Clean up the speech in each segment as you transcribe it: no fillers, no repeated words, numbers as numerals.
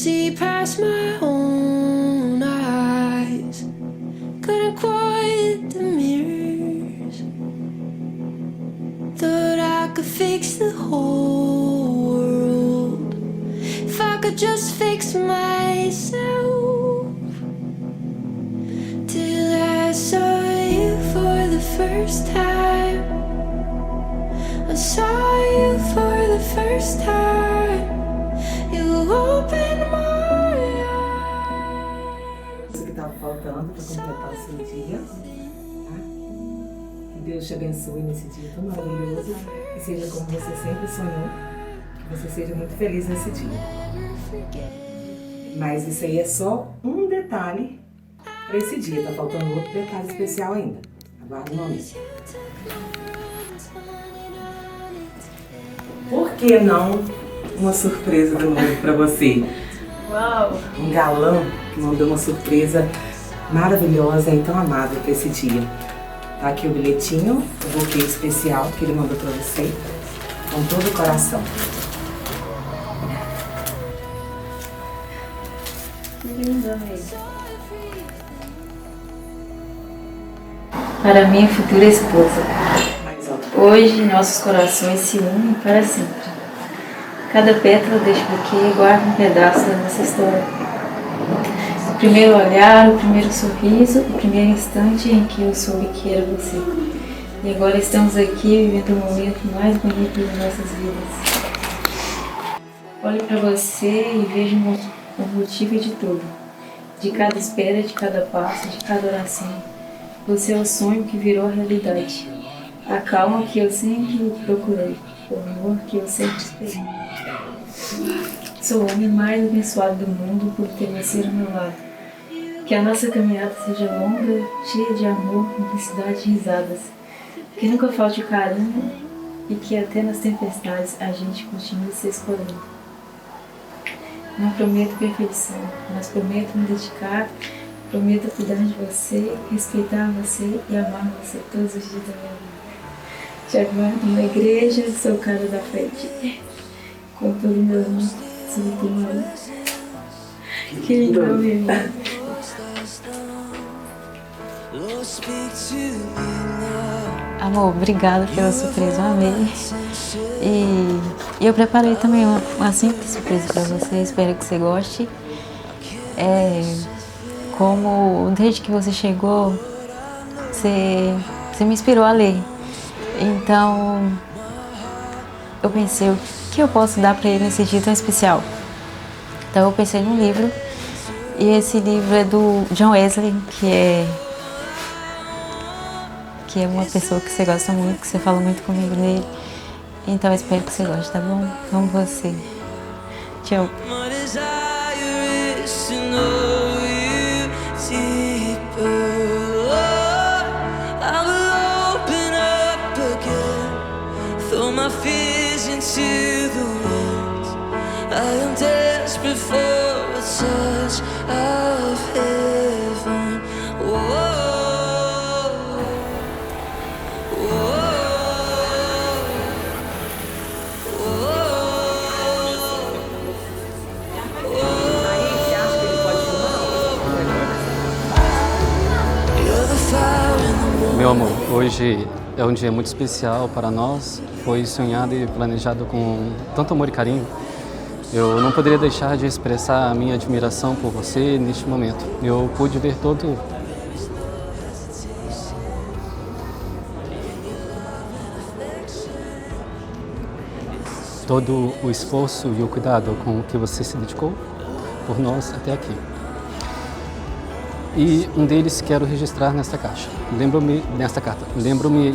see past my own eyes. Couldn't quiet the mirrors. Thought I could fix the whole world if I could just fix myself. Till I saw you for the first time. I saw you for the first time. You opened my eyes. Isso que estava faltando para completar o seu dia. Tá? Que Deus te abençoe nesse dia tão maravilhoso. Que seja como você sempre sonhou. Que você seja muito feliz nesse dia. Mas isso aí é só um detalhe para esse dia. Tá faltando outro detalhe especial ainda. Aguarde um momento. Por que não uma surpresa do noivo para você? Uau! Um galã que mandou uma surpresa maravilhosa e tão amável para esse dia. Tá aqui o bilhetinho, o buquê especial que ele mandou para você, com todo o coração. Que lindo, amigo. Para minha futura esposa. Mais alto. Hoje nossos corações se unem para sempre. Cada pétala deste buquê guarda um pedaço da nossa história. O primeiro olhar, o primeiro sorriso, o primeiro instante em que eu soube que era você. E agora estamos aqui vivendo o momento mais bonito de nossas vidas. Olho para você e vejo o motivo de tudo. De cada espera, de cada passo, de cada oração. Você é o sonho que virou realidade. A calma que eu sempre procurei. O amor que eu sempre esperei. Sou o homem mais abençoado do mundo por ter você ao meu lado. Que a nossa caminhada seja longa, cheia de amor, cumplicidade e risadas. Que nunca falte o carinho e que até nas tempestades a gente continue se escolhendo. Não prometo perfeição, mas prometo me dedicar, prometo cuidar de você, respeitar você e amar você todos os dias da minha vida. Te aguardo na igreja, sou o cara da frente. Com todo o meu amor, sou o teu marido. Que lindo, meu irmão. Amor, obrigada pela surpresa, eu amei. E eu preparei também uma simples surpresa para você, espero que você goste. Como desde que você chegou, você me inspirou a ler. Então, eu pensei, o que eu posso dar para ele nesse dia tão especial? Então eu pensei num livro, e esse livro é do John Wesley, que é uma pessoa que você gosta muito, que você fala muito comigo nele. Então eu espero que você goste, tá bom? Amo você. Tchau. My fears into the wind. I am desperate for a touch of heaven. Whoa, whoa, Aí você acha que ele pode filmar? you're the fire in the morning. Meu amor, hoje é um dia muito especial para nós. Foi sonhado e planejado com tanto amor e carinho. Eu não poderia deixar de expressar a minha admiração por você neste momento. Eu pude ver todo o esforço e o cuidado com que você se dedicou por nós até aqui. E um deles quero registrar nesta caixa. Nesta carta. Lembro-me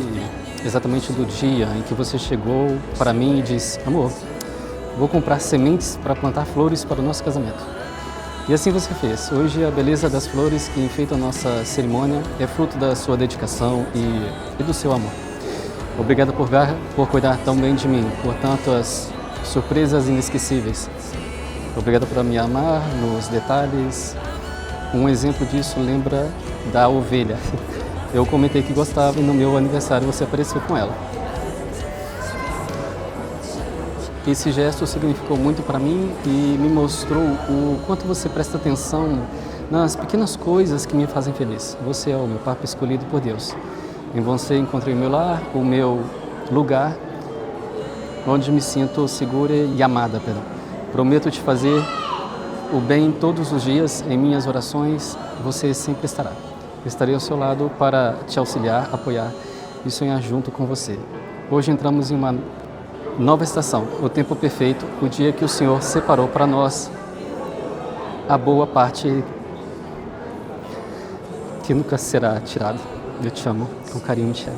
exatamente do dia em que você chegou para mim e disse: amor, vou comprar sementes para plantar flores para o nosso casamento. E assim você fez. Hoje a beleza das flores que enfeitam a nossa cerimônia é fruto da sua dedicação e do seu amor. Obrigado por cuidar tão bem de mim, por tantas surpresas inesquecíveis. Obrigado por me amar nos detalhes. Um exemplo disso lembra da ovelha. Eu comentei que gostava e no meu aniversário você apareceu com ela. esse gesto significou muito para mim e me mostrou o quanto você presta atenção nas pequenas coisas que me fazem feliz. Você é o meu Papa escolhido por Deus. Em você encontrei o meu lar, o meu lugar, onde me sinto segura e amada. Prometo te fazer o bem todos os dias, em minhas orações, você sempre estará. Estarei ao seu lado para te auxiliar, apoiar e sonhar junto com você. Hoje entramos em uma nova estação, o tempo perfeito, o dia que o Senhor separou para nós, a boa parte que nunca será tirada. Eu te amo, com carinho, Michele.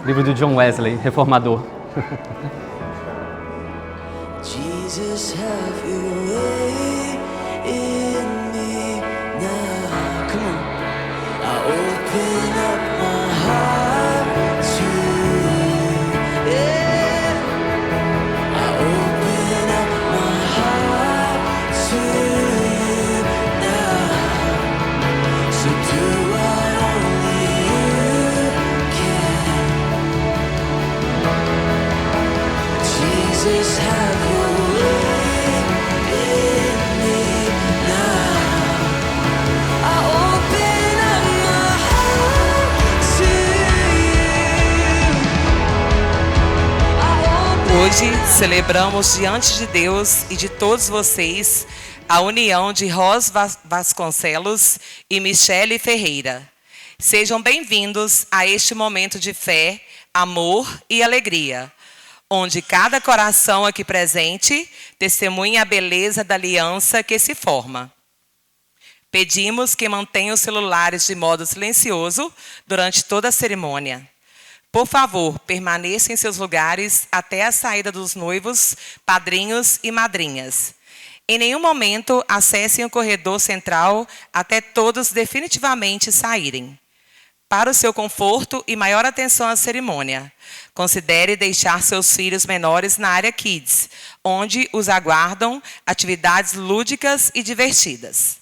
Livro do John Wesley, reformador. Jesus, have your way in me now. Come on. I open up my heart to you. Yeah. I open up my heart to you now. So do what only you can. Jesus, have your way in me now. I open up my heart to you. Hoje celebramos diante de Deus e de todos vocês a união de Ros Vasconcelos e Michele Ferreira. Sejam bem-vindos a este momento de fé, amor e alegria, onde cada coração aqui presente testemunha a beleza da aliança que se forma. Pedimos que mantenham os celulares de modo silencioso durante toda a cerimônia. Por favor, permaneçam em seus lugares até a saída dos noivos, padrinhos e madrinhas. Em nenhum momento acessem o corredor central até todos definitivamente saírem. Para o seu conforto e maior atenção à cerimônia, considere deixar seus filhos menores na área Kids, onde os aguardam atividades lúdicas e divertidas.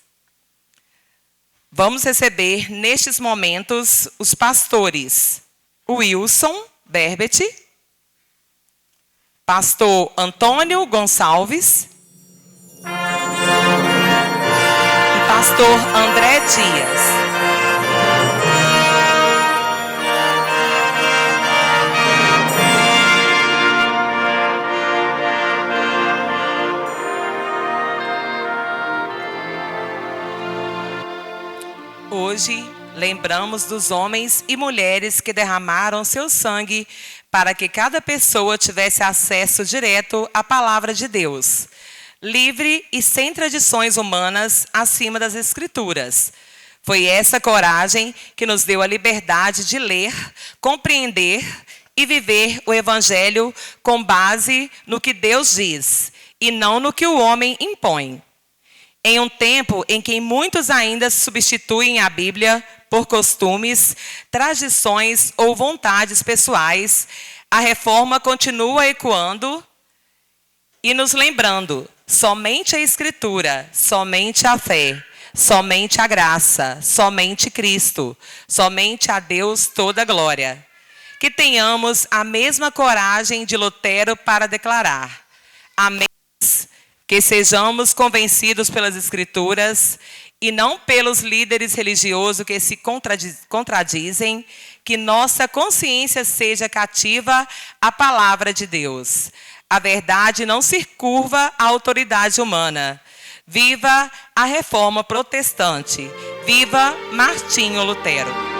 Vamos receber, nestes momentos, os pastores Wilson Berbet, pastor Antônio Gonçalves e pastor André Dias. Hoje, lembramos dos homens e mulheres que derramaram seu sangue para que cada pessoa tivesse acesso direto à palavra de Deus, livre e sem tradições humanas acima das Escrituras. Foi essa coragem que nos deu a liberdade de ler, compreender e viver o Evangelho com base no que Deus diz e não no que o homem impõe. Em um tempo em que muitos ainda substituem a Bíblia por costumes, tradições ou vontades pessoais, a reforma continua ecoando e nos lembrando: somente a Escritura, somente a fé, somente a graça, somente Cristo, somente a Deus toda a glória. Que tenhamos a mesma coragem de Lutero para declarar: amém. Que sejamos convencidos pelas Escrituras e não pelos líderes religiosos que se contradizem, que nossa consciência seja cativa à palavra de Deus. A verdade não se curva à autoridade humana. Viva a Reforma Protestante! Viva Martinho Lutero!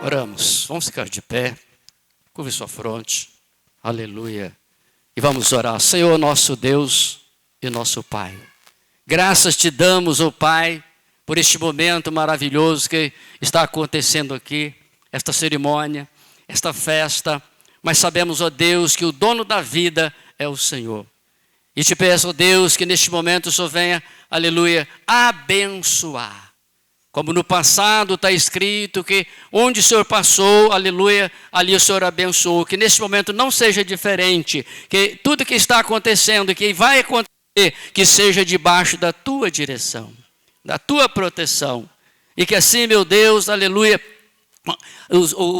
Oramos, vamos ficar de pé, curve sua fronte, aleluia, e vamos orar. Senhor, nosso Deus e nosso Pai, graças te damos, ó Pai, por este momento maravilhoso que está acontecendo aqui, esta cerimônia, esta festa, mas sabemos, ó Deus, que o dono da vida é o Senhor. E te peço, ó Deus, que neste momento o Senhor venha, aleluia, abençoar. Como no passado está escrito que onde o Senhor passou, aleluia, ali o Senhor abençoou. Que neste momento não seja diferente, que tudo que está acontecendo, que vai acontecer, que seja debaixo da tua direção, da tua proteção. E que assim, meu Deus, aleluia,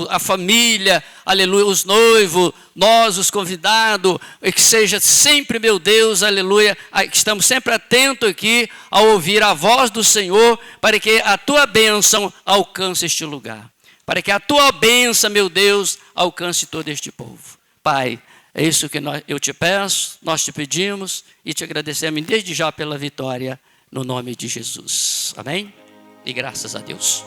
a família, aleluia, os noivos, nós, os convidados, e que seja sempre, meu Deus, aleluia, que estamos sempre atentos aqui a ouvir a voz do Senhor, para que a tua bênção alcance este lugar, para que a tua bênção, meu Deus, alcance todo este povo. Pai, é isso que eu te peço, nós te pedimos e te agradecemos desde já pela vitória, no nome de Jesus. Amém? E graças a Deus.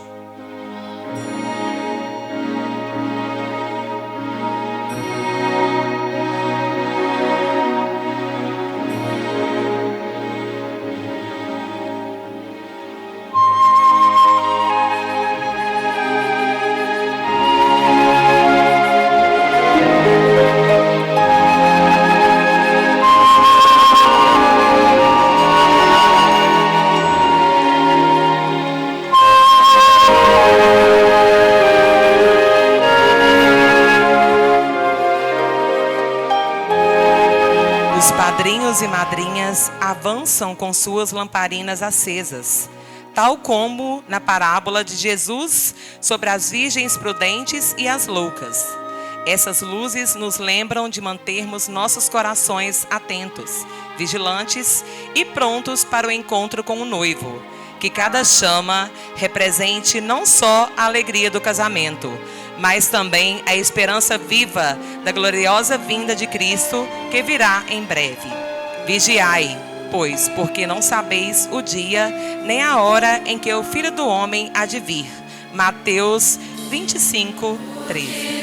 Padrinhos e madrinhas avançam com suas lamparinas acesas, tal como na parábola de Jesus sobre as virgens prudentes e as loucas. Essas luzes nos lembram de mantermos nossos corações atentos, vigilantes e prontos para o encontro com o noivo. Que cada chama represente não só a alegria do casamento, mas também a esperança viva da gloriosa vinda de Cristo, que virá em breve. Vigiai, pois, porque não sabeis o dia nem a hora em que o Filho do Homem há de vir. Mateus 25, 13.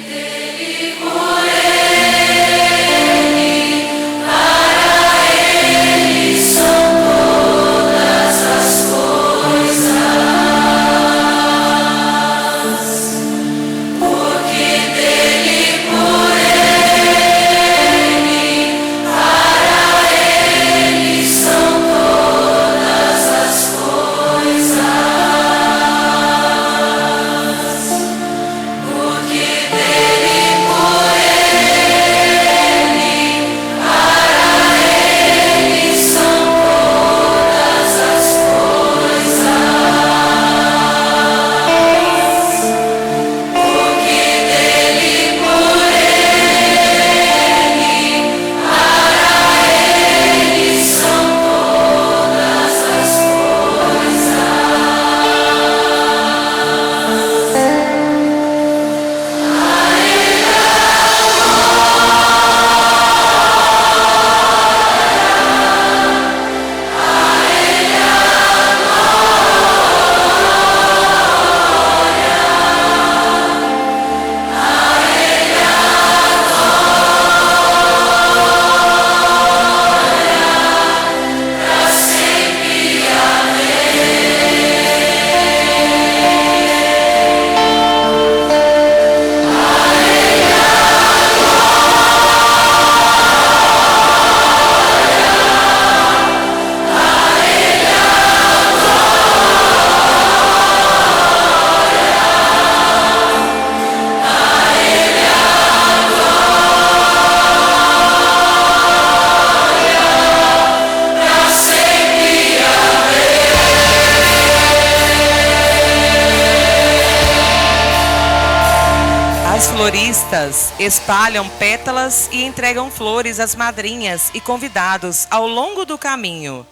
Floristas espalham pétalas e entregam flores às madrinhas e convidados ao longo do caminho,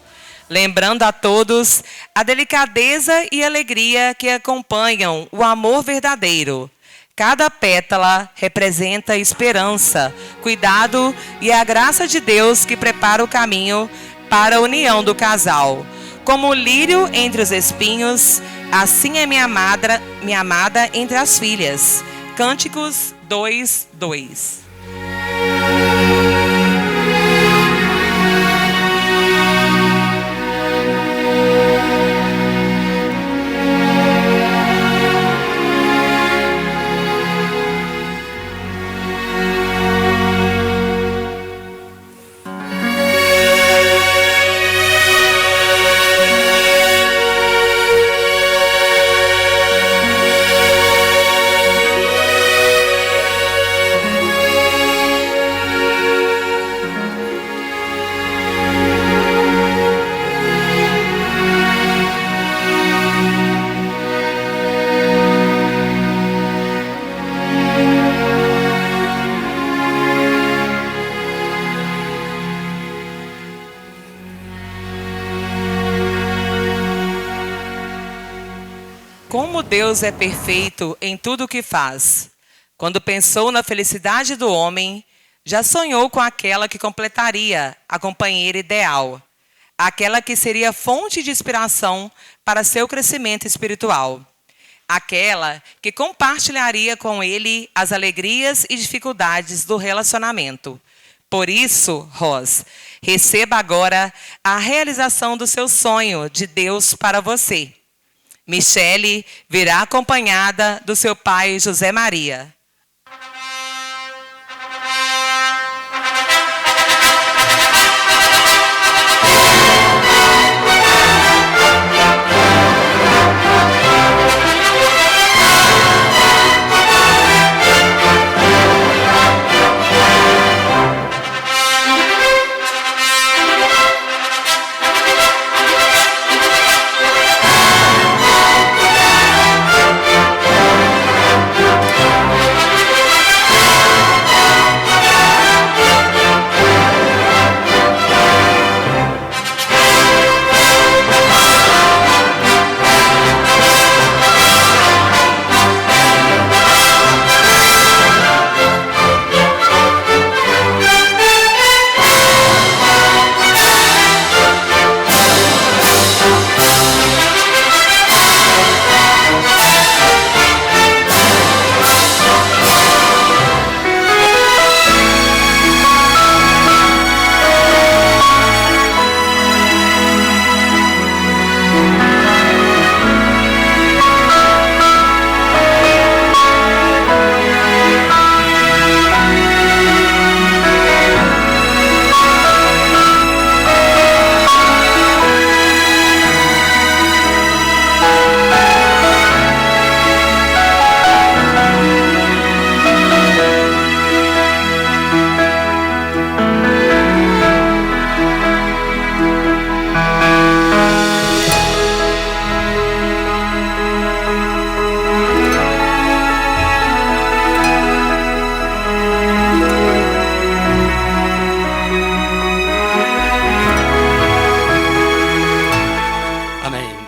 lembrando a todos a delicadeza e alegria que acompanham o amor verdadeiro. Cada pétala representa esperança, cuidado e a graça de Deus que prepara o caminho para a união do casal. Como o lírio entre os espinhos, assim é minha amada entre as filhas. Cânticos 2, 2. como Deus é perfeito em tudo o que faz. Quando pensou na felicidade do homem, já sonhou com aquela que completaria a companheira ideal, aquela que seria fonte de inspiração para seu crescimento espiritual, aquela que compartilharia com ele as alegrias e dificuldades do relacionamento. Por isso, Ros, receba agora a realização do seu sonho de Deus para você. Michele virá acompanhada do seu pai José Maria.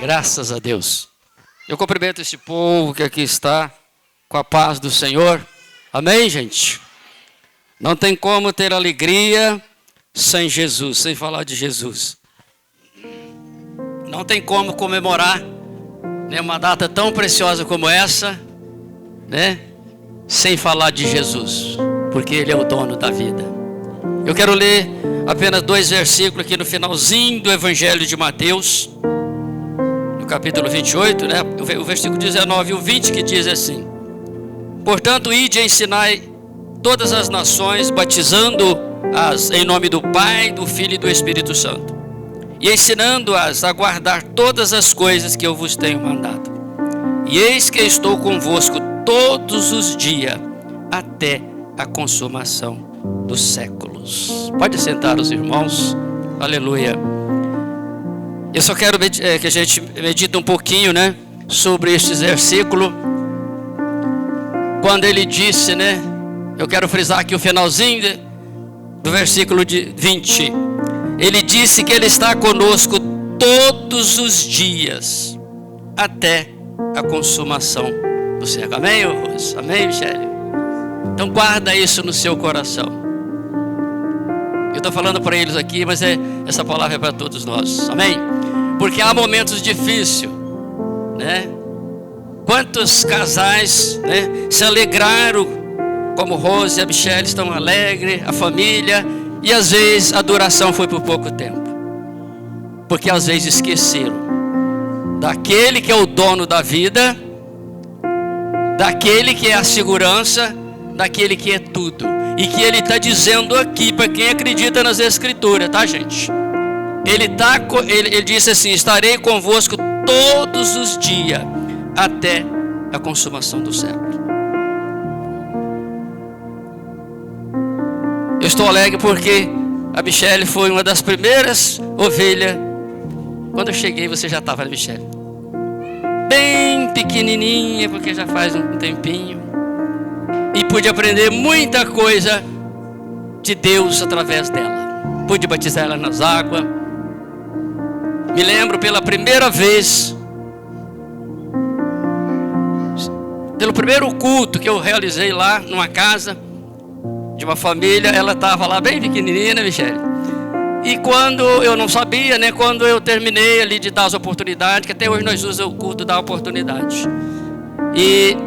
Graças a Deus. Eu cumprimento esse povo que aqui está com a paz do Senhor. Amém, gente? Não tem como ter alegria sem Jesus, sem falar de Jesus. Não tem como comemorar, né, uma data tão preciosa como essa, né, sem falar de Jesus, porque Ele é o dono da vida. Eu quero ler apenas 2 versículos aqui no finalzinho do Evangelho de Mateus, no capítulo 28, né, o versículo 19 e o 20, que diz assim: portanto, ide e ensinai todas as nações, batizando-as em nome do Pai, do Filho e do Espírito Santo, e ensinando-as a guardar todas as coisas que eu vos tenho mandado. E eis que estou convosco todos os dias, até a consumação dos séculos. Pode sentar os irmãos. Aleluia. Eu só quero que a gente medite um pouquinho, né, sobre este versículo. Quando ele disse, né, eu quero frisar aqui o finalzinho do versículo 20. Ele disse que Ele está conosco todos os dias, até a consumação do século. Amém, Rose? Amém, Michele? Então guarda isso no seu coração. Eu estou falando para eles aqui, mas essa palavra é para todos nós. Amém? Porque há momentos difíceis, né? Quantos casais, né, se alegraram, como Rose e a Michele estão alegres, a família, e às vezes a duração foi por pouco tempo, porque às vezes esqueceram daquele que é o dono da vida, daquele que é a segurança, daquele que é tudo, e que Ele está dizendo aqui para quem acredita nas Escrituras, tá, gente? Ele disse assim: estarei convosco todos os dias, até a consumação do século. Eu estou alegre porque a Michele foi uma das primeiras ovelhas. Quando eu cheguei, você já estava, Michele, bem pequenininha, porque já faz um tempinho, e pude aprender muita coisa de Deus através dela. Pude batizar ela nas águas. Me lembro pela primeira vez Pelo primeiro culto que eu realizei lá numa casa de uma família, ela estava lá bem pequenininha, né, Michele? E quando eu não sabia, né, quando eu terminei ali de dar as oportunidades, que até hoje nós usamos o culto da oportunidade. E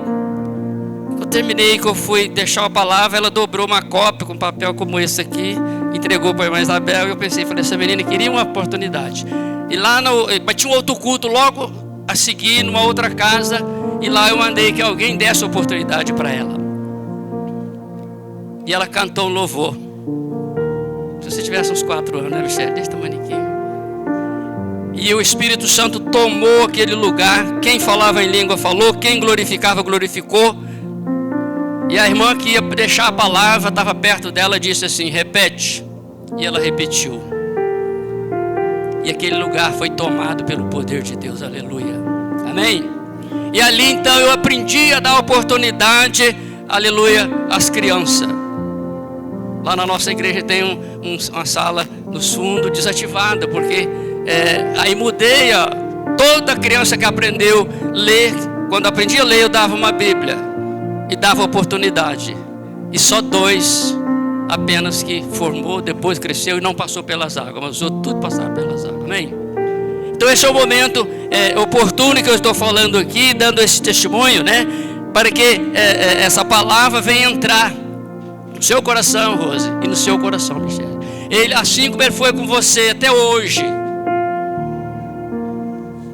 eu terminei, que eu fui deixar a palavra, ela dobrou uma cópia com papel como esse aqui, entregou para a irmã Isabel, e eu pensei, falei, essa menina queria uma oportunidade. E lá mas tinha um outro culto logo a seguir, numa outra casa, e lá eu mandei que alguém desse oportunidade para ela. E ela cantou um louvor. Se você tivesse uns 4 anos, né, Michele? Desse tamanho. E o Espírito Santo tomou aquele lugar. Quem falava em língua falou, quem glorificava glorificou. E a irmã que ia deixar a palavra estava perto dela, disse assim, repete. E ela repetiu. E aquele lugar foi tomado pelo poder de Deus, aleluia. Amém? E ali então eu aprendi a dar oportunidade, aleluia, às crianças. Lá na nossa igreja tem uma sala no fundo desativada, porque aí mudei toda criança que aprendeu a ler. Quando aprendia a ler, eu dava uma Bíblia e dava oportunidade. E só 2 apenas que formou, depois cresceu e não passou pelas águas, mas os outros tudo passaram pelas águas. Amém? Então esse é o momento oportuno que eu estou falando aqui, dando esse testemunho, né? Para que essa palavra venha entrar no seu coração, Rose, e no seu coração, Michele. Ele, assim como ele foi com você até hoje,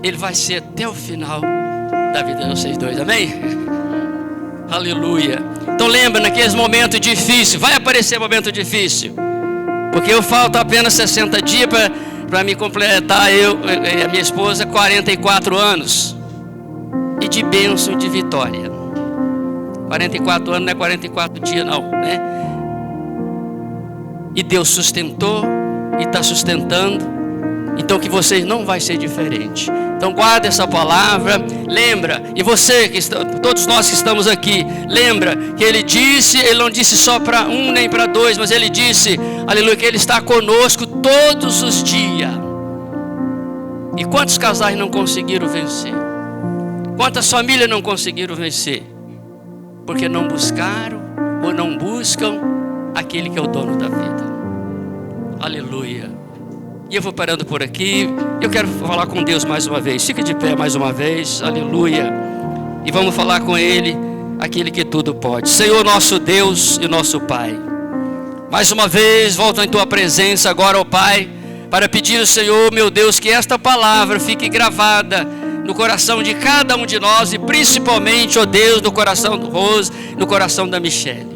ele vai ser até o final da vida de vocês dois, amém? Aleluia. Então lembra, naqueles momentos difíceis, vai aparecer momento difícil, porque eu falto apenas 60 dias para me completar, eu e a minha esposa, 44 anos, e de bênção e de vitória. 44 anos não é 44 dias não, né? E Deus sustentou e está sustentando. Então que vocês não vai ser diferente. Então guarda essa palavra. Lembra, e você, todos nós que estamos aqui, lembra que ele não disse só para um nem para 2, mas ele disse, aleluia, que ele está conosco todos os dias. E quantos casais não conseguiram vencer? Quantas famílias não conseguiram vencer? Porque não buscaram ou não buscam aquele que é o dono da vida. Aleluia. E eu vou parando por aqui. Eu quero falar com Deus mais uma vez. Fica de pé mais uma vez. Aleluia. E vamos falar com Ele, aquele que tudo pode. Senhor, nosso Deus e nosso Pai, mais uma vez volto em Tua presença agora, ó Pai, para pedir ao Senhor, meu Deus, que esta palavra fique gravada no coração de cada um de nós, e principalmente, ó Deus, no coração do Rose, no coração da Michele.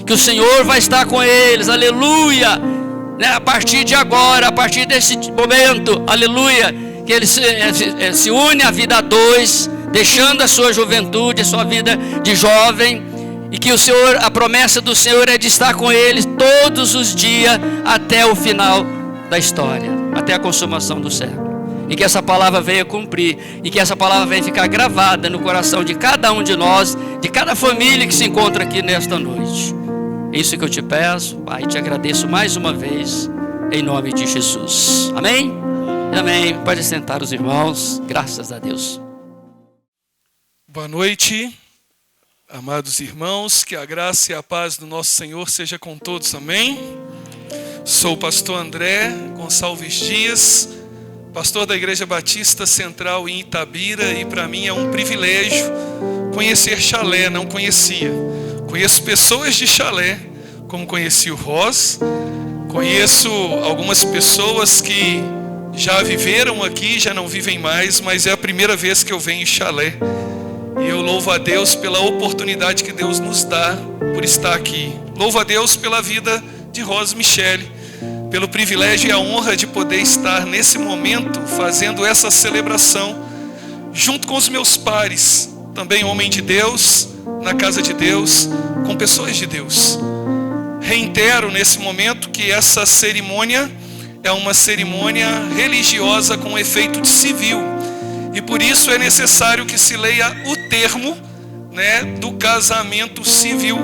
Que o Senhor vai estar com eles, aleluia, né? A partir de agora, a partir desse momento, aleluia, que eles se unem à vida a 2, deixando a sua juventude, a sua vida de jovem, e que o Senhor, a promessa do Senhor é de estar com eles todos os dias até o final da história, até a consumação do século. E que essa palavra venha cumprir, e que essa palavra venha ficar gravada no coração de cada um de nós, de cada família que se encontra aqui nesta noite. É isso que eu te peço, Pai, e te agradeço mais uma vez, em nome de Jesus. Amém? Amém. Pode sentar os irmãos, graças a Deus. Boa noite, amados irmãos, que a graça e a paz do nosso Senhor seja com todos, amém? Sou o pastor André Gonçalves Dias, pastor da Igreja Batista Central em Itabira, e para mim é um privilégio conhecer Chalé, não conhecia. Conheço pessoas de Chalé, como conheci o Ross, conheço algumas pessoas que já viveram aqui, já não vivem mais, mas é a primeira vez que eu venho em Chalé. E eu louvo a Deus pela oportunidade que Deus nos dá por estar aqui. Louvo a Deus pela vida de Rosa Michele, pelo privilégio e a honra de poder estar nesse momento fazendo essa celebração junto com os meus pares, também homem de Deus, na casa de Deus, com pessoas de Deus. Reitero nesse momento que essa cerimônia é uma cerimônia religiosa com efeito de civil, e por isso é necessário que se leia o termo, né, do casamento civil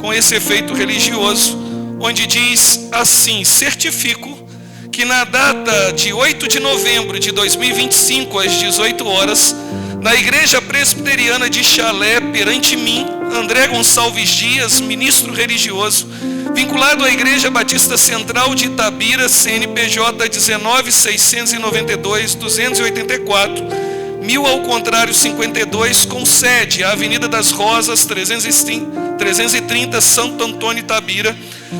com esse efeito religioso, onde diz assim: certifico que na data de 8 de novembro de 2025, às 18 horas, Na Igreja Presbiteriana de Chalé, perante mim, André Gonçalves Dias, ministro religioso, vinculado à Igreja Batista Central de Itabira, CNPJ 19.692.284, 1000 ao contrário 52, com sede, Avenida das Rosas, 330, Santo Antônio, Itabira,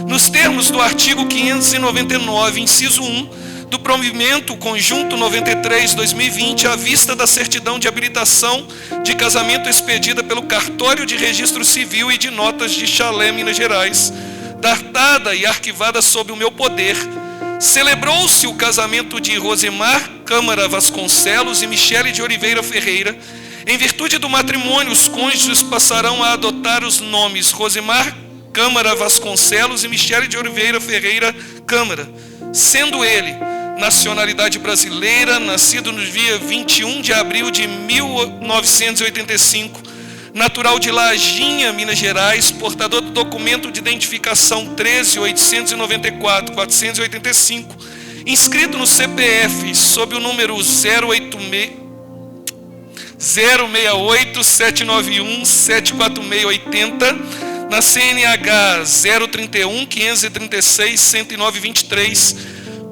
nos termos do artigo 599, inciso 1, do provimento conjunto 93/2020, à vista da certidão de habilitação de casamento expedida pelo Cartório de Registro Civil e de Notas de Chalé, Minas Gerais, datada e arquivada sob o meu poder, celebrou-se o casamento de Rosemar Câmara Vasconcelos e Michele de Oliveira Ferreira. Em virtude do matrimônio, os cônjuges passarão a adotar os nomes Rosemar Câmara Vasconcelos e Michele de Oliveira Ferreira Câmara, sendo ele nacionalidade brasileira, nascido no dia 21 de abril de 1985, natural de Lajinha, Minas Gerais, portador do documento de identificação 13.894.485, inscrito no CPF sob o número 068-791-74680, na CNH 031-536-109-23,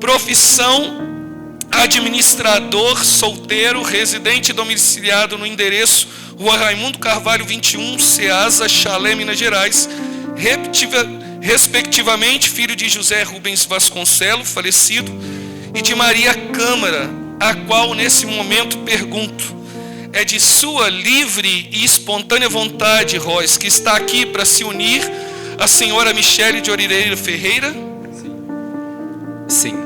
profissão administrador solteiro, residente domiciliado no endereço Rua Raimundo Carvalho 21, Ceasa, Chalé, Minas Gerais, respectivamente filho de José Rubens Vasconcelos, falecido, e de Maria Câmara, a qual nesse momento pergunto: é de sua livre e espontânea vontade, Royce, que está aqui para se unir à senhora Michele de Oliveira Ferreira? Sim.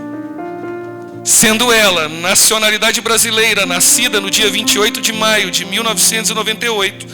Sendo ela nacionalidade brasileira, nascida no dia 28 de maio de 1998,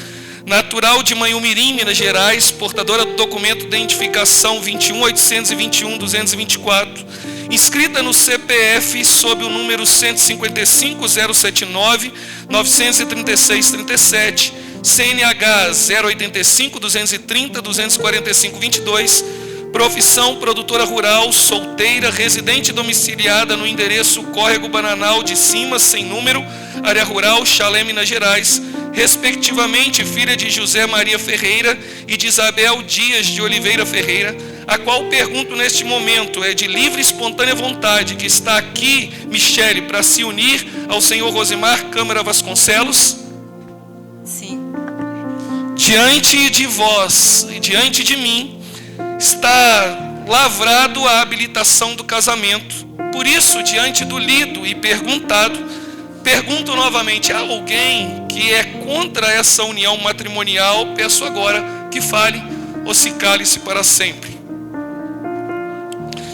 natural de Manhumirim, Minas Gerais, portadora do documento de identificação 21.821.224, inscrita no CPF sob o número 155.079.936.37, CNH 085.230.245.22, profissão produtora rural, solteira, residente domiciliada no endereço Córrego Bananal de Cima, sem número, área rural, Chalé, Minas Gerais, respectivamente filha de José Maria Ferreira e de Isabel Dias de Oliveira Ferreira, a qual pergunto neste momento: é de livre e espontânea vontade que está aqui, Michele, para se unir ao senhor Rosemar Câmara Vasconcelos? Sim. Diante de vós e diante de mim está lavrado a habilitação do casamento. Por isso, diante do lido e perguntado, pergunto novamente: há alguém que é contra essa união matrimonial? Peço agora que fale ou se cale-se para sempre.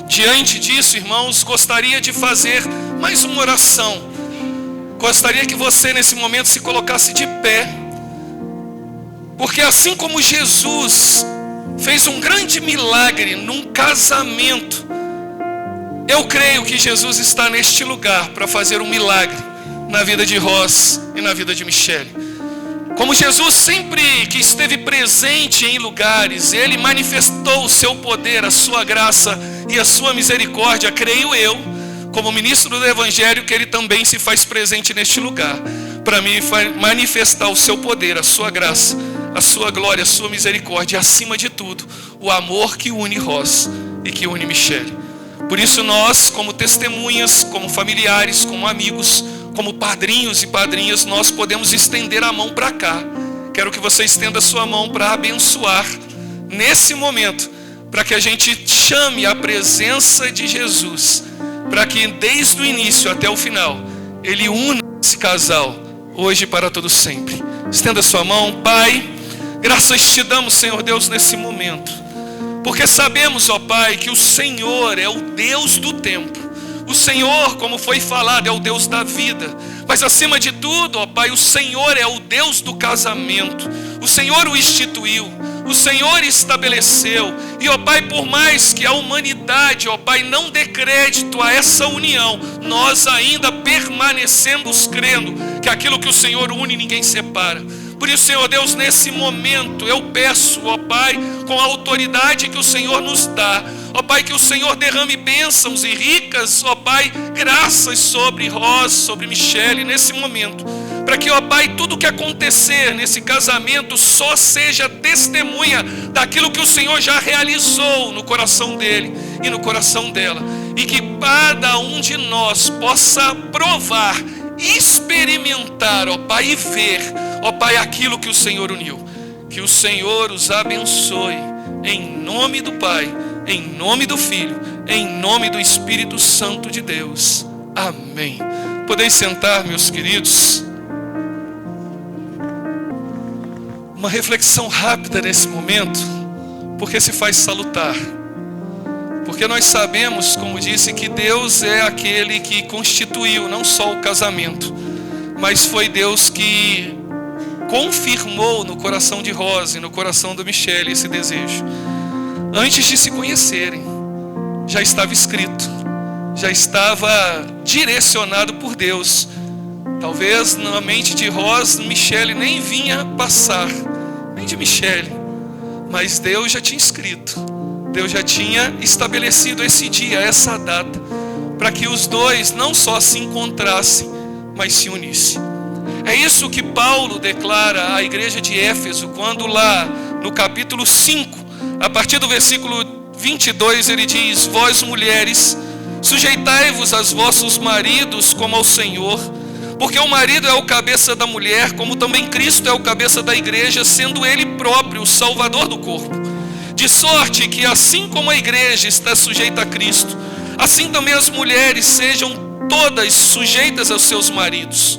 Diante disso, irmãos, gostaria de fazer mais uma oração. Gostaria que você nesse momento se colocasse de pé, porque assim como Jesus fez um grande milagre num casamento, eu creio que Jesus está neste lugar para fazer um milagre na vida de Ross e na vida de Michele. Como Jesus sempre que esteve presente em lugares, Ele manifestou o seu poder, a sua graça e a sua misericórdia. Creio eu, como ministro do Evangelho, que Ele também se faz presente neste lugar, para me manifestar o seu poder, a sua graça, a sua glória, a sua misericórdia, e acima de tudo, o amor que une Ross e que une Michele. Por isso nós, como testemunhas, como familiares, como amigos, como padrinhos e padrinhas, nós podemos estender a mão para cá. Quero que você estenda a sua mão para abençoar nesse momento, para que a gente chame a presença de Jesus, para que desde o início até o final, Ele una esse casal, hoje e para todo sempre. Estenda a sua mão. Pai, graças te damos, Senhor Deus, nesse momento, porque sabemos, ó Pai, que o Senhor é o Deus do tempo. O Senhor, como foi falado, é o Deus da vida. Mas acima de tudo, ó Pai, o Senhor é o Deus do casamento. O Senhor o instituiu, o Senhor estabeleceu. E ó Pai, por mais que a humanidade, ó Pai, não dê crédito a essa união, nós ainda permanecemos crendo que aquilo que o Senhor une, ninguém separa. Por isso, Senhor Deus, nesse momento eu peço, ó Pai, com a autoridade que o Senhor nos dá, ó Pai, que o Senhor derrame bênçãos e ricas, ó Pai, graças sobre Rosa, sobre Michele, nesse momento, para que, ó Pai, tudo que acontecer nesse casamento só seja testemunha daquilo que o Senhor já realizou no coração dele e no coração dela, e que cada um de nós possa provar, experimentar, ó Pai, e ver, ó Pai, aquilo que o Senhor uniu. Que o Senhor os abençoe, em nome do Pai, em nome do Filho, em nome do Espírito Santo de Deus. Amém. Podeis sentar, meus queridos. Uma reflexão rápida nesse momento, porque se faz salutar. Porque nós sabemos, como disse, que Deus é aquele que constituiu não só o casamento, mas foi Deus que confirmou no coração de Rosa e no coração da Michele esse desejo. Antes de se conhecerem, já estava escrito, já estava direcionado por Deus. Talvez na mente de Rosa, Michele nem vinha passar, nem de Michele, mas Deus já tinha escrito, Deus já tinha estabelecido esse dia, essa data, para que os dois não só se encontrassem, mas se unissem. É isso que Paulo declara à igreja de Éfeso, quando lá no capítulo 5, a partir do versículo 22, ele diz: vós mulheres, sujeitai-vos aos vossos maridos como ao Senhor, porque o marido é o cabeça da mulher, como também Cristo é o cabeça da igreja, sendo ele próprio o salvador do corpo. De sorte que assim como a igreja está sujeita a Cristo, assim também as mulheres sejam todas sujeitas aos seus maridos.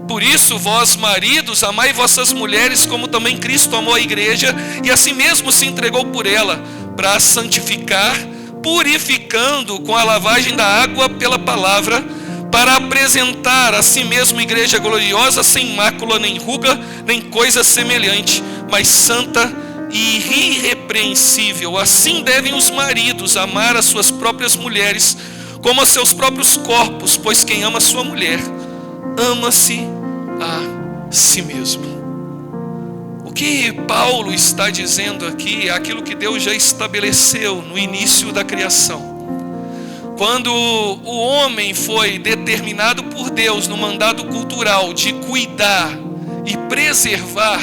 Por isso, vós maridos, amai vossas mulheres, como também Cristo amou a igreja, e assim mesmo se entregou por ela, para a santificar, purificando com a lavagem da água pela palavra, para apresentar a si mesmo igreja gloriosa, sem mácula, nem ruga, nem coisa semelhante, mas santa e irrepreensível. Assim devem os maridos amar as suas próprias mulheres, como a seus próprios corpos, pois quem ama sua mulher, ama-se a si mesmo. O que Paulo está dizendo aqui é aquilo que Deus já estabeleceu no início da criação. Quando o homem foi determinado por Deus no mandado cultural de cuidar e preservar,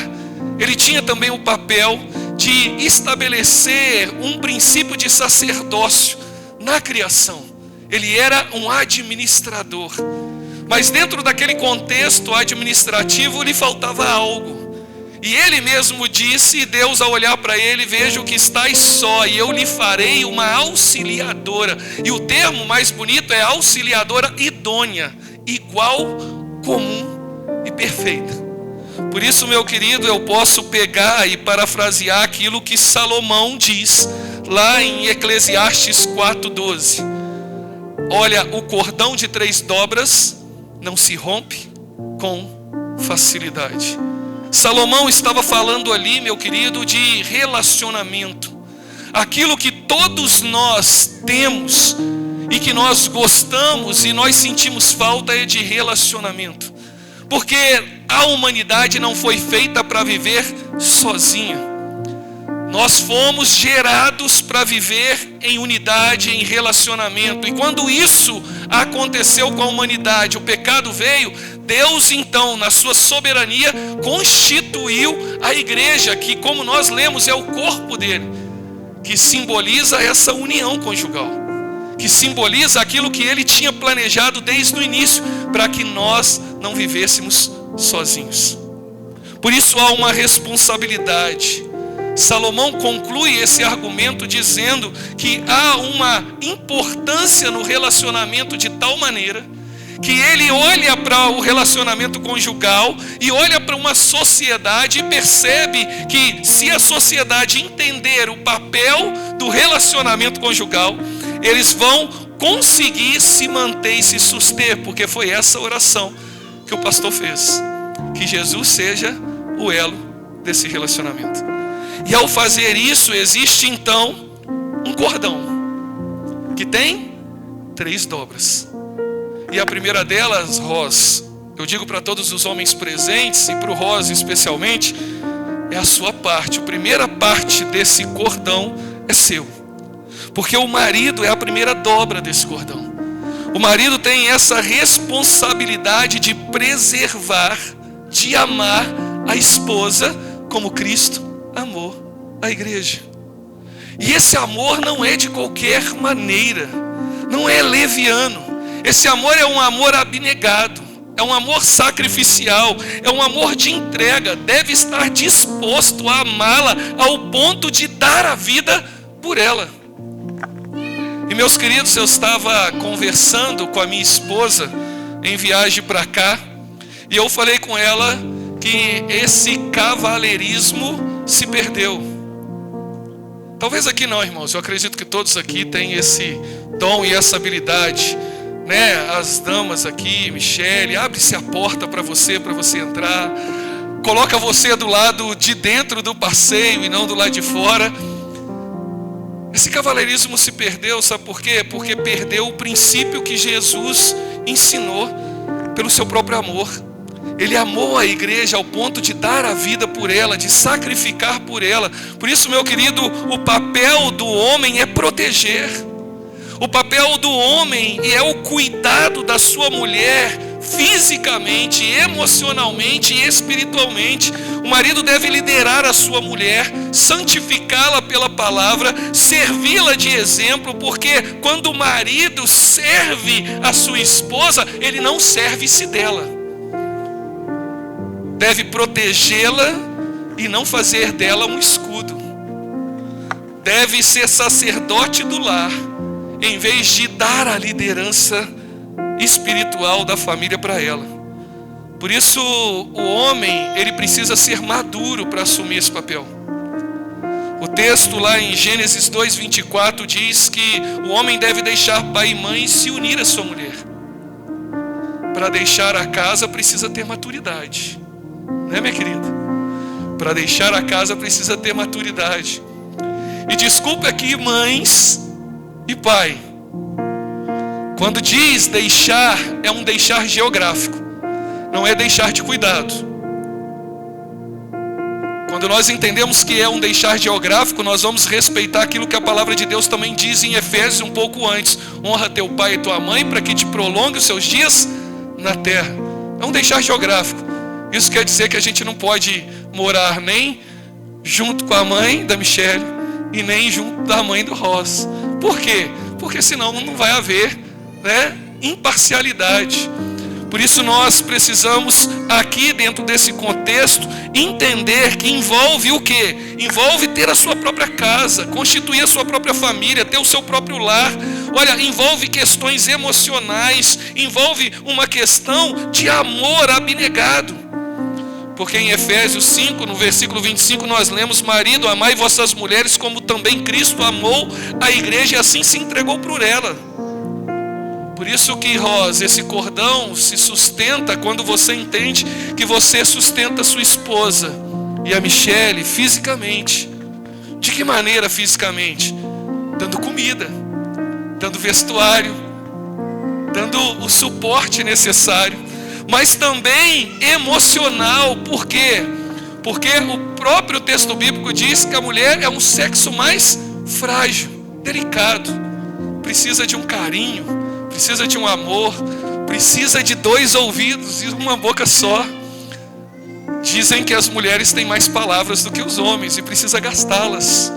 ele tinha também o papel de estabelecer um princípio de sacerdócio na criação. Ele era um administrador. Mas dentro daquele contexto administrativo lhe faltava algo. E ele mesmo disse, Deus ao olhar para ele, vejo que estás só, e eu lhe farei uma auxiliadora. E o termo mais bonito é auxiliadora idônea, igual, comum e perfeita. Por isso, meu querido, eu posso pegar e parafrasear aquilo que Salomão diz lá em Eclesiastes 4:12. Olha, o cordão de 3 dobras não se rompe com facilidade. Salomão estava falando ali, meu querido, de relacionamento. Aquilo que todos nós temos e que nós gostamos e nós sentimos falta é de relacionamento. Porque a humanidade não foi feita para viver sozinha. Nós fomos gerados para viver em unidade, em relacionamento. E quando isso aconteceu com a humanidade, o pecado veio, Deus então, na sua soberania, constituiu a igreja, que como nós lemos é o corpo dele, que simboliza essa união conjugal, que simboliza aquilo que ele tinha planejado desde o início, para que nós não vivêssemos sozinhos. Por isso há uma responsabilidade. Salomão conclui esse argumento dizendo que há uma importância no relacionamento de tal maneira que ele olha para o relacionamento conjugal e olha para uma sociedade e percebe que se a sociedade entender o papel do relacionamento conjugal, eles vão conseguir se manter e se suster, porque foi essa oração que o pastor fez, que Jesus seja o elo desse relacionamento. E ao fazer isso, existe então um cordão que tem 3 dobras. E a primeira delas, Ros, eu digo para todos os homens presentes e para o Ros especialmente, é a sua parte. A primeira parte desse cordão é seu, porque o marido é a primeira dobra desse cordão. O marido tem essa responsabilidade de preservar, de amar a esposa como Cristo amou a igreja. E esse amor não é de qualquer maneira, não é leviano. Esse amor é um amor abnegado, é um amor sacrificial, é um amor de entrega. Deve estar disposto a amá-la ao ponto de dar a vida por ela. E meus queridos, eu estava conversando com a minha esposa em viagem para cá, e eu falei com ela que esse cavalheirismo se perdeu. Talvez aqui não, irmãos, eu acredito que todos aqui têm esse dom e essa habilidade, né? As damas aqui, Michele, abre-se a porta para você entrar, coloca você do lado de dentro do passeio e não do lado de fora. Esse cavalheirismo se perdeu, sabe por quê? Porque perdeu o princípio que Jesus ensinou pelo seu próprio amor. Ele amou a igreja ao ponto de dar a vida por ela, de sacrificar por ela. Por isso, meu querido, o papel do homem é proteger. O papel do homem é o cuidado da sua mulher fisicamente, emocionalmente e espiritualmente. O marido deve liderar a sua mulher, santificá-la pela palavra, servi-la de exemplo, porque quando o marido serve a sua esposa, ele não serve-se dela. Deve protegê-la e não fazer dela um escudo. Deve ser sacerdote do lar, em vez de dar a liderança espiritual da família para ela. Por isso, o homem, ele precisa ser maduro para assumir esse papel. O texto lá em Gênesis 2:24 diz que o homem deve deixar pai e mãe e se unir à sua mulher. Para deixar a casa precisa ter maturidade, né, minha querida? Para deixar a casa precisa ter maturidade. E desculpe aqui, mães e pai, quando diz deixar, é um deixar geográfico, não é deixar de cuidado. Quando nós entendemos que é um deixar geográfico, nós vamos respeitar aquilo que a palavra de Deus também diz em Efésios um pouco antes: honra teu pai e tua mãe para que te prolongue os seus dias na terra. É um deixar geográfico. Isso quer dizer que a gente não pode morar nem junto com a mãe da Michele e nem junto da mãe do Ross. Por quê? Porque senão não vai haver, né, imparcialidade. Por isso nós precisamos aqui dentro desse contexto entender que envolve o quê? Envolve ter a sua própria casa, constituir a sua própria família, ter o seu próprio lar. Olha, envolve questões emocionais, envolve uma questão de amor abnegado. Porque em Efésios 5, no versículo 25, nós lemos: marido, amai vossas mulheres como também Cristo amou a igreja e assim se entregou por ela. Por isso que, Rosa, esse cordão se sustenta quando você entende que você sustenta a sua esposa e a Michele fisicamente. De que maneira fisicamente? Dando comida, dando vestuário, dando o suporte necessário, mas também emocional. Por quê? Porque o próprio texto bíblico diz que a mulher é um sexo mais frágil, delicado, precisa de um carinho, precisa de um amor, precisa de 2 ouvidos e uma boca só. Dizem que as mulheres têm mais palavras do que os homens e precisa gastá-las.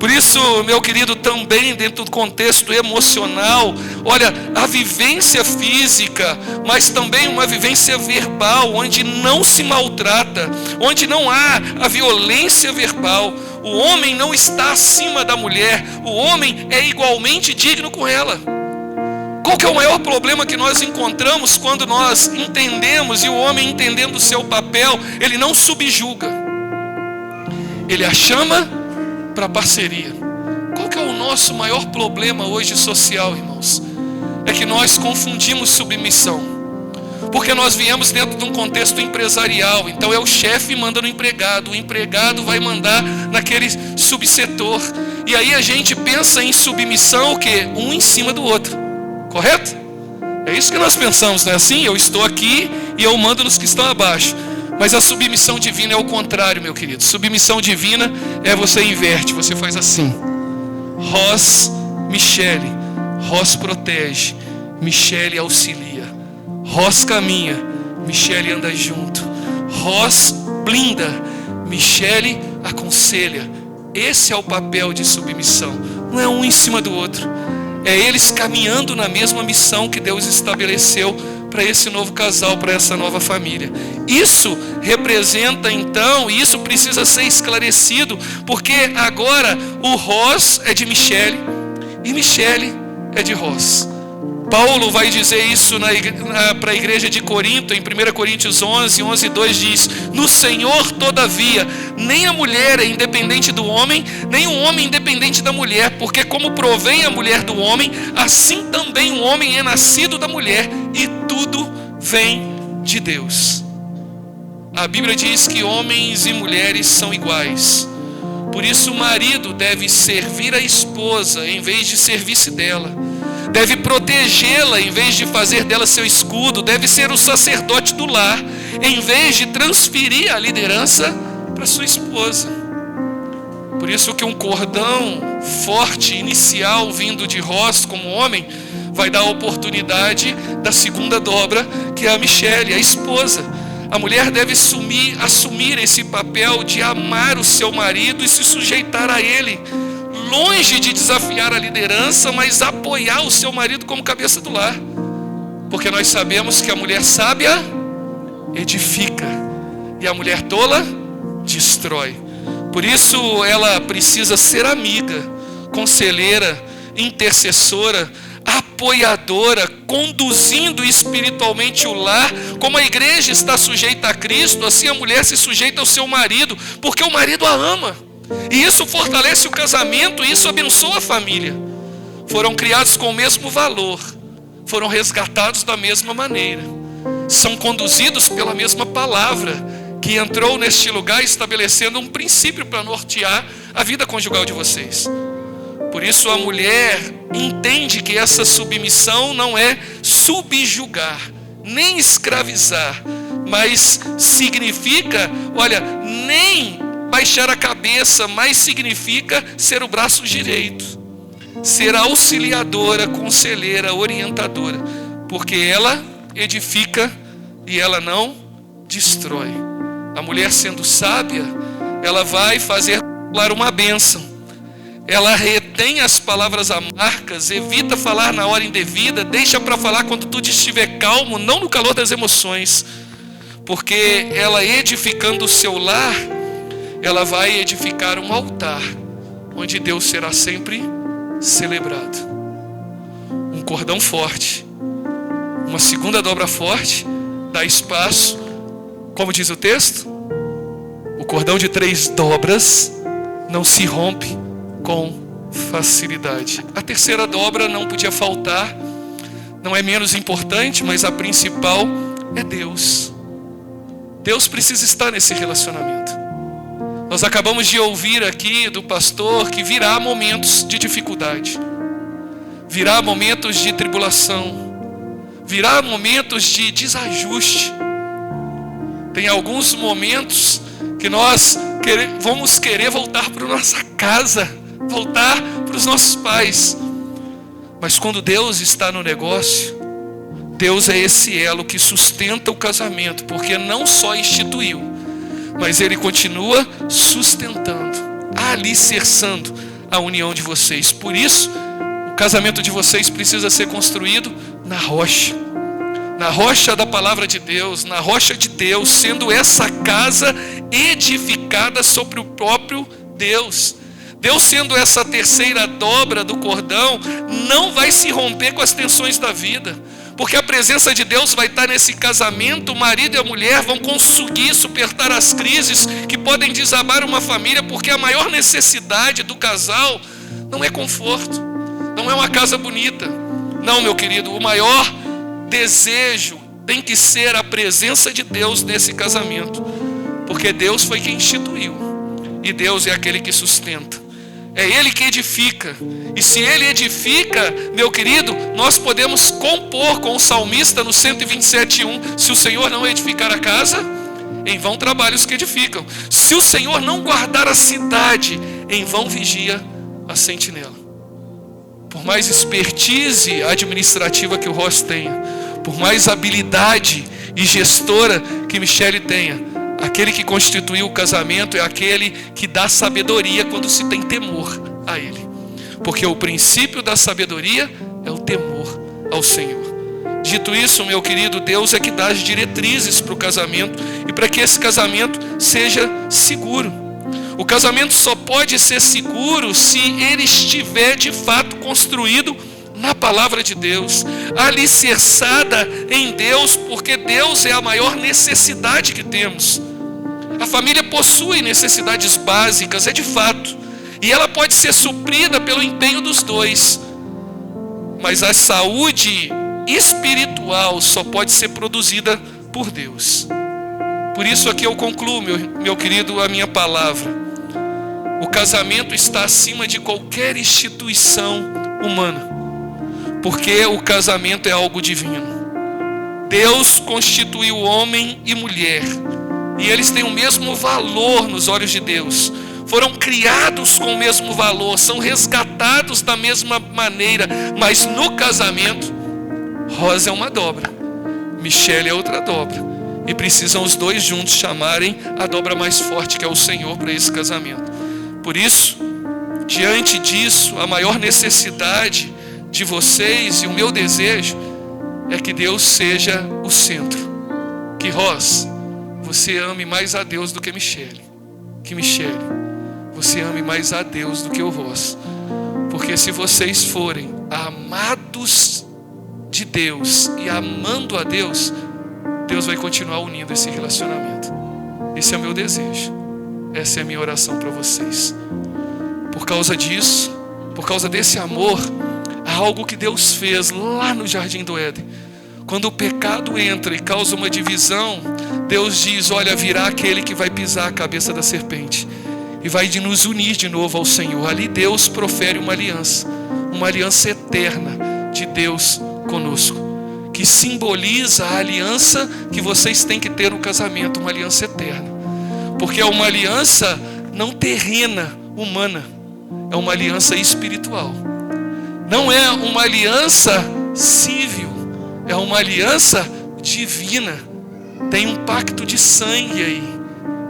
Por isso, meu querido, também dentro do contexto emocional, olha, a vivência física, mas também uma vivência verbal, onde não se maltrata, onde não há a violência verbal. O homem não está acima da mulher, o homem é igualmente digno com ela. Qual que é o maior problema que nós encontramos quando nós entendemos, e o homem entendendo o seu papel, ele não subjuga, ele a chama para parceria. Qual que é o nosso maior problema hoje social, irmãos? É que nós confundimos submissão, porque nós viemos dentro de um contexto empresarial. Então é o chefe manda no empregado, o empregado vai mandar naquele subsetor, e aí a gente pensa em submissão o quê? Um em cima do outro, correto? É isso que nós pensamos, não é assim? Eu estou aqui e eu mando nos que estão abaixo. Mas a submissão divina é o contrário, meu querido. Submissão divina é você inverte, você faz assim: Ross, Michele, Ross protege, Michele auxilia. Ros caminha, Michele anda junto. Ros blinda, Michele aconselha. Esse é o papel de submissão. Não é um em cima do outro. É eles caminhando na mesma missão que Deus estabeleceu para esse novo casal, para essa nova família. Isso representa então, e isso precisa ser esclarecido, porque agora o Ros é de Michele e Michele é de Ros. Paulo vai dizer isso para a igreja de Corinto, em 1 Coríntios 11:2 diz: no Senhor, todavia, nem a mulher é independente do homem, nem o homem independente da mulher, porque como provém a mulher do homem, assim também o homem é nascido da mulher, e tudo vem de Deus. A Bíblia diz que homens e mulheres são iguais. Por isso o marido deve servir a esposa em vez de servir-se dela. Deve protegê-la em vez de fazer dela seu escudo. Deve ser o sacerdote do lar em vez de transferir a liderança para sua esposa. Por isso que um cordão forte inicial vindo de Ros como homem vai dar a oportunidade da segunda dobra, que é a Michele, a esposa. A mulher deve assumir esse papel de amar o seu marido e se sujeitar a ele, longe de desafiar a liderança, mas apoiar o seu marido como cabeça do lar. Porque nós sabemos que a mulher sábia edifica e a mulher tola destrói. Por isso ela precisa ser amiga, conselheira, intercessora, apoiadora, conduzindo espiritualmente o lar. Como a igreja está sujeita a Cristo, assim a mulher se sujeita ao seu marido, porque o marido a ama. E isso fortalece o casamento, e isso abençoa a família. Foram criados com o mesmo valor, foram resgatados da mesma maneira, são conduzidos pela mesma palavra que entrou neste lugar estabelecendo um princípio para nortear a vida conjugal de vocês. Por isso a mulher entende que essa submissão não é subjugar, nem escravizar, mas significa, olha, nem baixar a cabeça, mas significa ser o braço direito, ser auxiliadora, conselheira, orientadora, porque ela edifica e ela não destrói. A mulher sendo sábia, ela vai fazer uma bênção. Ela retém as palavras amargas, evita falar na hora indevida, deixa para falar quando tudo estiver calmo, não no calor das emoções. Porque ela edificando o seu lar, ela vai edificar um altar, onde Deus será sempre celebrado. Um cordão forte, uma segunda dobra forte, dá espaço, como diz o texto, o cordão de 3 dobras não se rompe com facilidade. A terceira dobra não podia faltar, não é menos importante, mas a principal é Deus. Deus precisa estar nesse relacionamento. Nós acabamos de ouvir aqui do pastor que virá momentos de dificuldade, virá momentos de tribulação, virá momentos de desajuste. Tem alguns momentos que nós vamos querer voltar para a nossa casa, voltar para os nossos pais. Mas quando Deus está no negócio, Deus é esse elo que sustenta o casamento, porque não só instituiu, mas Ele continua sustentando, alicerçando a união de vocês. Por isso, o casamento de vocês precisa ser construído na rocha da palavra de Deus, na rocha de Deus, sendo essa casa edificada sobre o próprio Deus. Deus sendo essa terceira dobra do cordão, não vai se romper com as tensões da vida, porque a presença de Deus vai estar nesse casamento. O marido e a mulher vão conseguir superar as crises que podem desabar uma família, porque a maior necessidade do casal não é conforto, não é uma casa bonita. Não, meu querido, o maior desejo tem que ser a presença de Deus nesse casamento, porque Deus foi quem instituiu, e Deus é aquele que sustenta. É Ele que edifica. E se Ele edifica, meu querido, nós podemos compor com o salmista no 127:1. Se o Senhor não edificar a casa, em vão trabalham os que edificam. Se o Senhor não guardar a cidade, em vão vigia a sentinela. por mais expertise administrativa que o Ross tenha, por mais habilidade e gestora que Michele tenha, aquele que constituiu o casamento é aquele que dá sabedoria quando se tem temor a ele. Porque o princípio da sabedoria é o temor ao Senhor. Dito isso, meu querido, Deus é que dá as diretrizes para o casamento e para que esse casamento seja seguro. O casamento só pode ser seguro se ele estiver de fato construído na palavra de Deus, alicerçada em Deus, porque Deus é a maior necessidade que temos. A família possui necessidades básicas, é de fato, e ela pode ser suprida pelo empenho dos dois, mas a saúde espiritual só pode ser produzida por Deus. Por isso aqui eu concluo, meu querido, a minha palavra. O casamento está acima de qualquer instituição humana, porque o casamento é algo divino. Deus constituiu homem e mulher, e eles têm o mesmo valor nos olhos de Deus. Foram criados com o mesmo valor, são resgatados da mesma maneira, mas no casamento, Rosa é uma dobra, Michele é outra dobra, e precisam os dois juntos chamarem a dobra mais forte, que é o Senhor, para esse casamento. Por isso, diante disso, a maior necessidade de vocês e o meu desejo é que Deus seja o centro. Que Rosa, você ame mais a Deus do que Michele. Que Michele, você ame mais a Deus do que o Rosa. Porque se vocês forem amados de Deus e amando a Deus, Deus vai continuar unindo esse relacionamento. Esse é o meu desejo. Essa é a minha oração para vocês. Por causa disso, por causa desse amor, há algo que Deus fez lá no Jardim do Éden. Quando o pecado entra e causa uma divisão, Deus diz: olha, virá aquele que vai pisar a cabeça da serpente e vai de nos unir de novo ao Senhor. Ali Deus profere uma aliança eterna de Deus conosco, que simboliza a aliança que vocês têm que ter no casamento, uma aliança eterna. Porque é uma aliança não terrena, humana, é uma aliança espiritual. Não é uma aliança civil, é uma aliança divina. Tem um pacto de sangue aí.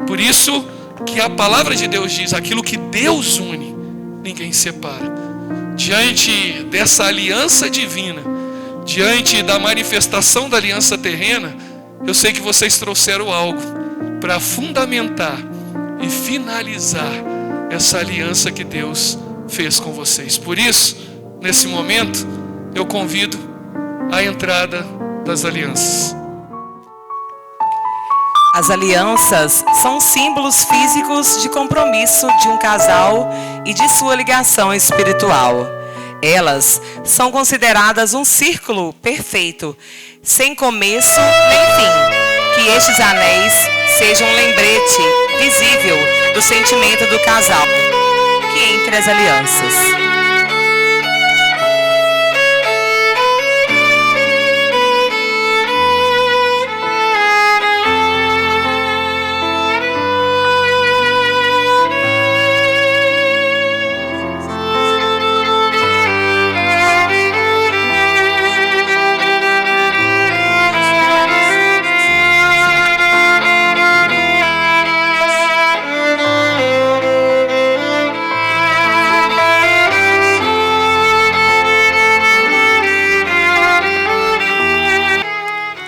Por isso que a palavra de Deus diz: aquilo que Deus une, ninguém separa. Diante dessa aliança divina, diante da manifestação da aliança terrena, eu sei que vocês trouxeram algo para fundamentar e finalizar essa aliança que Deus fez com vocês. Por isso, nesse momento, eu convido a entrada das alianças. As alianças são símbolos físicos de compromisso de um casal e de sua ligação espiritual. Elas são consideradas um círculo perfeito, sem começo nem fim. Que estes anéis sejam um lembrete visível do sentimento do casal, que entre as alianças.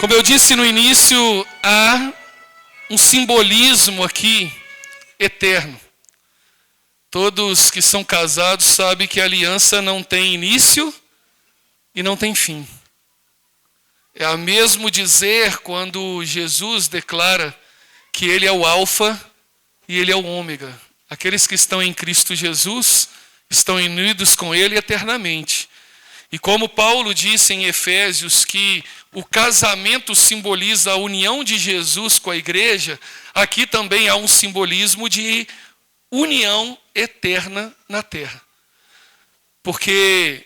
Como eu disse no início, há um simbolismo aqui eterno. Todos que são casados sabem que a aliança não tem início e não tem fim. É o mesmo dizer quando Jesus declara que Ele é o Alfa e Ele é o Ômega. Aqueles que estão em Cristo Jesus estão unidos com Ele eternamente. E como Paulo disse em Efésios que o casamento simboliza a união de Jesus com a igreja, aqui também há um simbolismo de união eterna na terra. Porque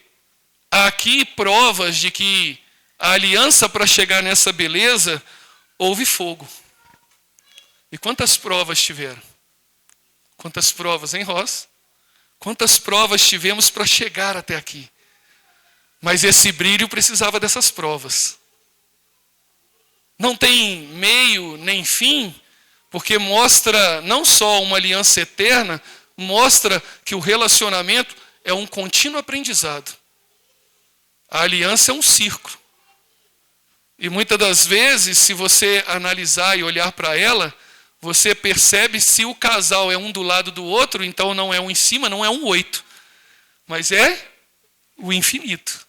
há aqui provas de que a aliança para chegar nessa beleza, houve fogo. E quantas provas tiveram? Quantas provas, hein, Rosa? Quantas provas tivemos para chegar até aqui? Mas esse brilho precisava dessas provas. Não tem meio nem fim, porque mostra não só uma aliança eterna, mostra que o relacionamento é um contínuo aprendizado. A aliança é um círculo. E muitas das vezes, se você analisar e olhar para ela, você percebe se o casal é um do lado do outro, então não é um em cima, não é um 8. Mas é o infinito.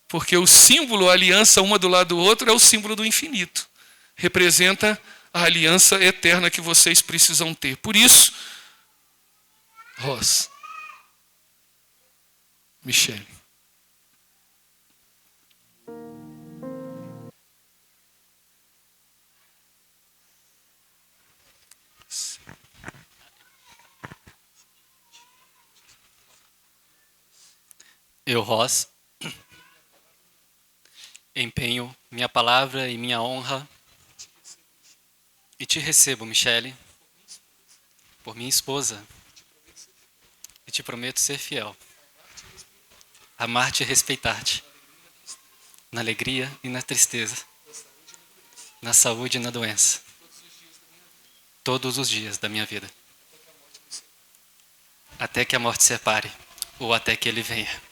Porque o símbolo, a aliança uma do lado do outro, é o símbolo do infinito. Representa a aliança eterna que vocês precisam ter. Por isso, Rosa, Michele, eu, Ross, empenho minha palavra e minha honra e te recebo, Michele, por minha esposa, e te prometo ser fiel, amar-te e respeitar-te, na alegria e na tristeza, na saúde e na doença, todos os dias da minha vida, até que a morte separe, ou até que ele venha.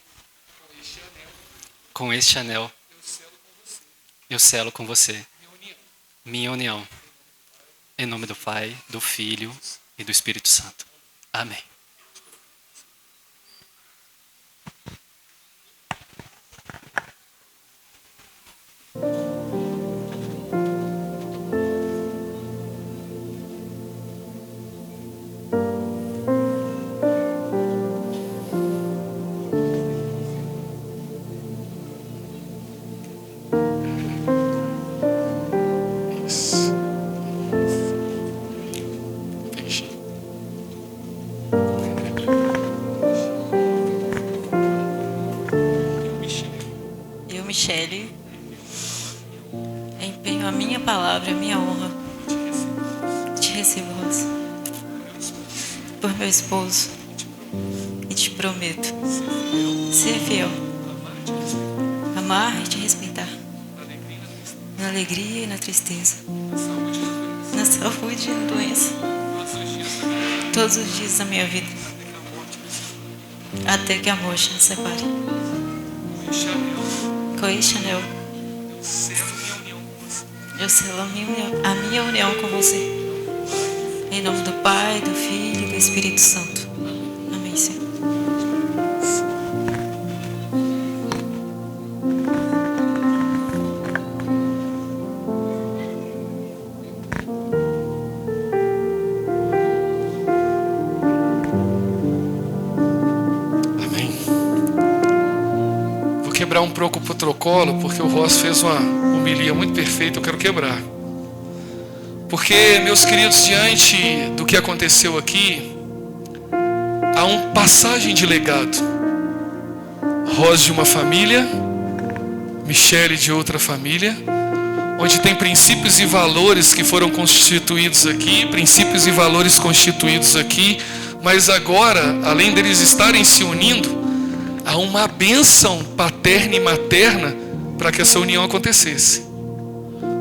Com este anel, eu selo com você minha união. Em nome do Pai, do Filho e do Espírito Santo. Amém. Michele, empenho a minha palavra e a minha honra. Te recebo, Rosa, por meu esposo, e te prometo ser fiel, amar e te respeitar, na alegria e na tristeza, na saúde e na doença, todos os dias da minha vida, até que a morte nos separe. Com este anel, eu selo a minha união com você. Em nome do Pai, do Filho e do Espírito Santo. Amém, Senhor. Quebrar um pouco o protocolo, porque o Ross fez uma homilia muito perfeita, eu quero quebrar. Porque, meus queridos, diante do que aconteceu aqui, há uma passagem de legado. Ross de uma família, Michele de outra família, onde tem princípios e valores que foram constituídos aqui, princípios e valores constituídos aqui, mas agora, além deles estarem se unindo, há uma bênção paterna e materna para que essa união acontecesse.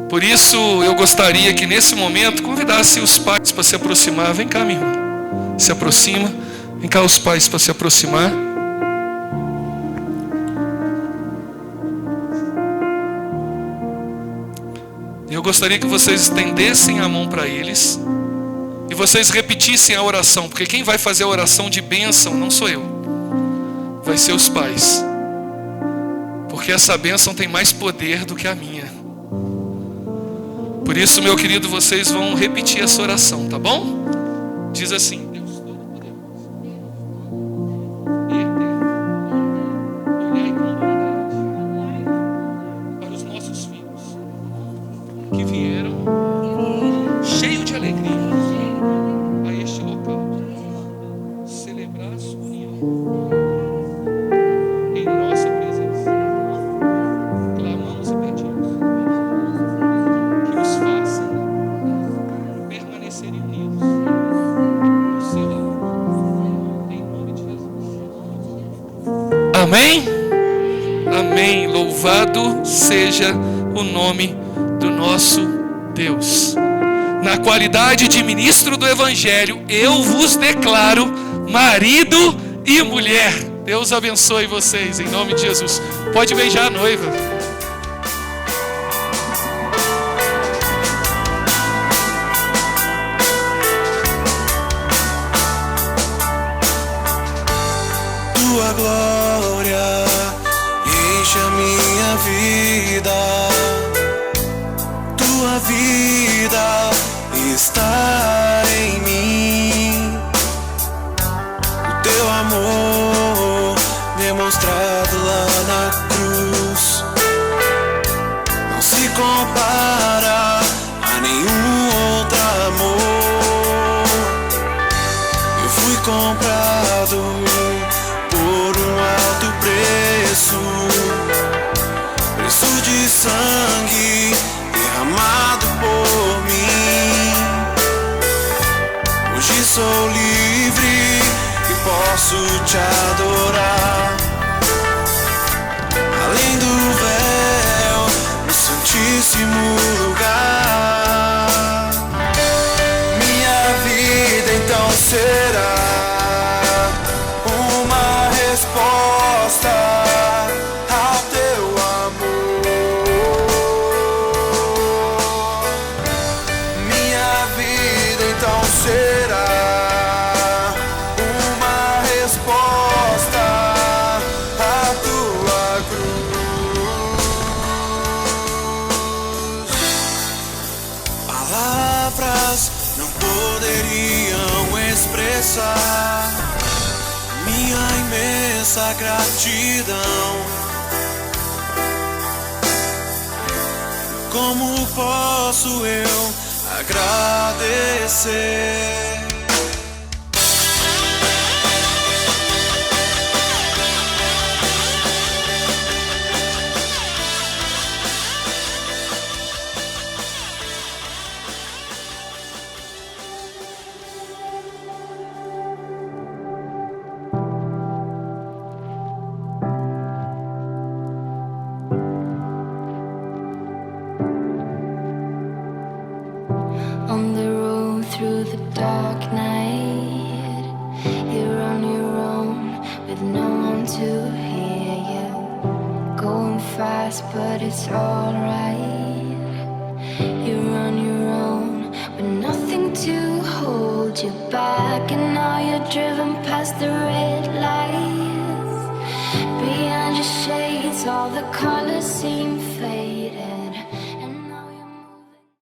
Por isso, eu gostaria que nesse momento convidasse os pais para se aproximar. Vem cá, minha irmã. Se aproxima. Vem cá os pais para se aproximar. Eu gostaria que vocês estendessem a mão para eles e vocês repetissem a oração, porque quem vai fazer a oração de bênção não sou eu. Vai ser os pais, porque essa bênção tem mais poder do que a minha. Por isso, meu querido, vocês vão repetir essa oração, tá bom? Diz assim: Deus Todo-Poderoso e Eterno, olhai com bondade para os nossos filhos que vieram cheio de alegria a este local celebrar a sua união. Amém? Amém. Louvado seja o nome do nosso Deus. Na qualidade de ministro do Evangelho, eu vos declaro marido e mulher. Deus abençoe vocês, em nome de Jesus. Pode beijar a noiva. Tua glória enche a minha vida. Tua vida está em mim. O teu amor demonstrado lá na cruz não se compara a nenhum outro amor. Eu fui comprado por um alto preço, preço de sangue derramado por mim. Hoje sou livre e posso te adorar. Além do véu, no santíssimo lugar, minha vida então será uma resposta ao teu amor. Minha vida então será uma resposta à tua cruz. Palavras não poderiam expressar minha imensa gratidão. Como posso eu agradecer? On the road through the dark night, you're on your own with no one to hear you. Going fast, but it's alright. You're on your own with nothing to hold you back, and now you're driven past the red lights. Behind your shades, all the colors seem faded.